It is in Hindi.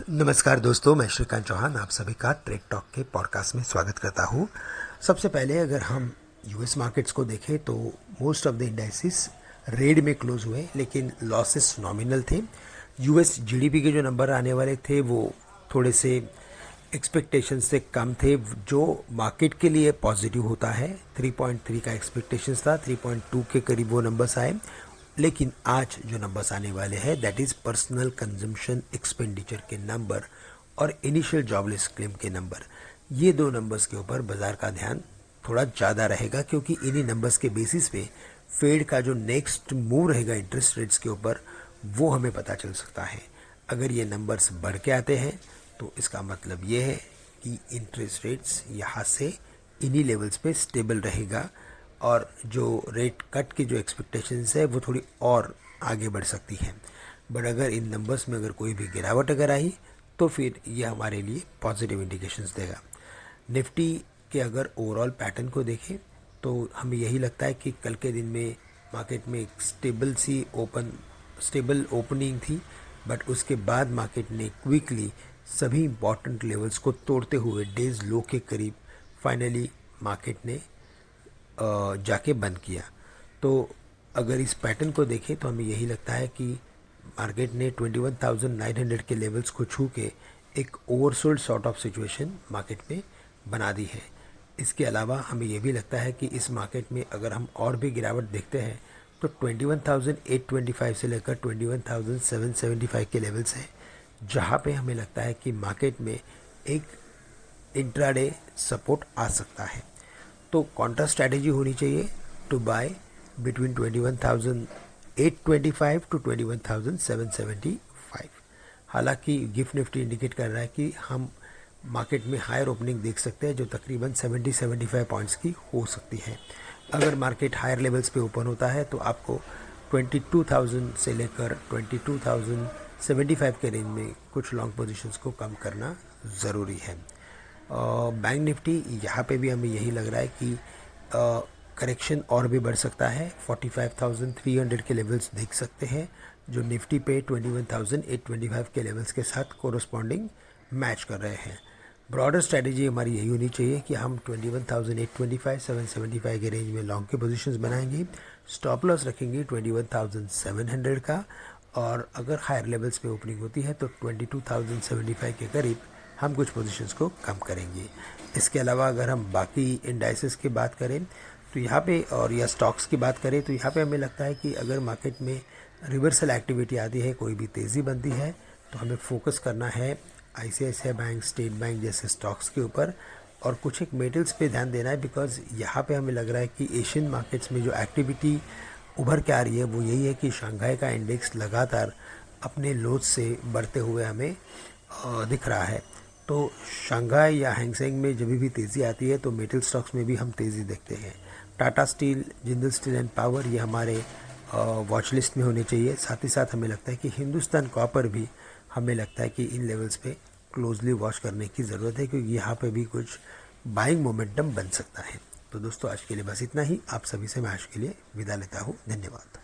नमस्कार दोस्तों, मैं श्रीकांत चौहान आप सभी का ट्रेड टॉक के पॉडकास्ट में स्वागत करता हूँ। सबसे पहले अगर हम यूएस मार्केट्स को देखें तो most of the indices red में क्लोज हुए, लेकिन लॉसेस नॉमिनल थे। यूएस जीडीपी के जो नंबर आने वाले थे वो थोड़े से एक्सपेक्टेशन से कम थे, जो मार्केट के लिए पॉजिटिव होता है। 3.3 का एक्सपेक्टेशंस था, 3.2 के करीब वो नंबर्स आए। लेकिन आज जो नंबर्स आने वाले हैं that is personal consumption expenditure के नंबर और इनिशियल जॉबलेस क्लेम के नंबर। ये दो नंबर्स के ऊपर बाजार का ध्यान थोड़ा ज़्यादा रहेगा, क्योंकि इन्हीं नंबर्स के बेसिस पे फेड का जो नेक्स्ट मूव रहेगा इंटरेस्ट रेट्स के ऊपर वो हमें पता चल सकता है। अगर ये नंबर्स बढ़ के आते हैं तो इसका मतलब ये है कि इंटरेस्ट रेट्स यहाँ से इन्हीं लेवल्स पे स्टेबल रहेगा और जो रेट कट की जो एक्सपेक्टेशंस है वो थोड़ी और आगे बढ़ सकती हैं। बट अगर इन नंबर्स में अगर कोई भी गिरावट अगर आई तो फिर ये हमारे लिए पॉजिटिव इंडिकेशंस देगा। निफ्टी के अगर ओवरऑल पैटर्न को देखें तो हमें यही लगता है कि कल के दिन में मार्केट में एक स्टेबल ओपनिंग थी, बट उसके बाद मार्केट ने क्विकली सभी इंपॉर्टेंट लेवल्स को तोड़ते हुए डेज लो के करीब फाइनली मार्केट ने जाके बंद किया। तो अगर इस पैटर्न को देखें तो हमें यही लगता है कि मार्केट ने 21,900 के लेवल्स को छू के एक oversold sort of situation market में बना दी है। इसके अलावा हमें यह भी लगता है कि इस मार्केट में अगर हम और भी गिरावट देखते हैं तो 21,825 से लेकर 21,775 के लेवल्स हैं, जहाँ पे हमें लगता है कि मार्केट में एक इंट्राडे सपोर्ट आ सकता है। तो काउंटर स्ट्रैटेजी होनी चाहिए टू बाय बिटवीन 21,825 टू 21,775। हालांकि गिफ्ट निफ्टी इंडिकेट कर रहा है कि हम मार्केट में हायर ओपनिंग देख सकते हैं, जो तकरीबन 70-75 पॉइंट्स की हो सकती है। अगर मार्केट हायर लेवल्स पे ओपन होता है तो आपको 22,000 से लेकर 22,075 के रेंज में कुछ लॉन्ग पोजीशंस को कम करना ज़रूरी है। बैंक निफ्टी यहाँ पे भी हमें यही लग रहा है कि करेक्शन और भी बढ़ सकता है। 45,300 के लेवल्स देख सकते हैं, जो निफ्टी पे 21,825 के लेवल्स के साथ कोरस्पॉन्डिंग मैच कर रहे हैं। ब्रॉडर स्ट्रैटेजी हमारी यही होनी चाहिए कि हम 21,825 775 के रेंज में लॉन्ग के पोजीशंस बनाएंगे। स्टॉप लॉस रखेंगे 21,700 का, और अगर हायर लेवल्स पे ओपनिंग होती है तो 22,075 के करीब हम कुछ पोजीशंस को कम करेंगे। इसके अलावा अगर हम बाकी इंडाइसेस की बात करें तो यहाँ पे, और या स्टॉक्स की बात करें तो यहाँ पे हमें लगता है कि अगर मार्केट में रिवर्सल एक्टिविटी आती है, कोई भी तेज़ी बनती है, तो हमें फोकस करना है आईसीआईसीआई बैंक, स्टेट बैंक जैसे स्टॉक्स के ऊपर, और कुछ एक मेटल्स पे ध्यान देना है। बिकॉज यहाँ पे हमें लग रहा है कि एशियन मार्केट्स में जो एक्टिविटी उभर के आ रही है वो यही है कि शंघाई का इंडेक्स लगातार अपने लोज से बढ़ते हुए हमें दिख रहा है। तो शंघाई या हैंगसेंग में जब भी तेज़ी आती है तो मेटल स्टॉक्स में भी हम तेज़ी देखते हैं। Tata steel, Jindal steel and power ये हमारे वॉच लिस्ट में होने चाहिए। साथ ही साथ हमें लगता है कि हिंदुस्तान कॉपर भी हमें लगता है कि इन लेवल्स पे क्लोजली वॉच करने की ज़रूरत है, क्योंकि यहाँ पे भी कुछ बाइंग मोमेंटम बन सकता है। तो दोस्तों आज के लिए बस इतना ही। आप सभी से मैं आज के लिए विदा लेता हूँ। धन्यवाद।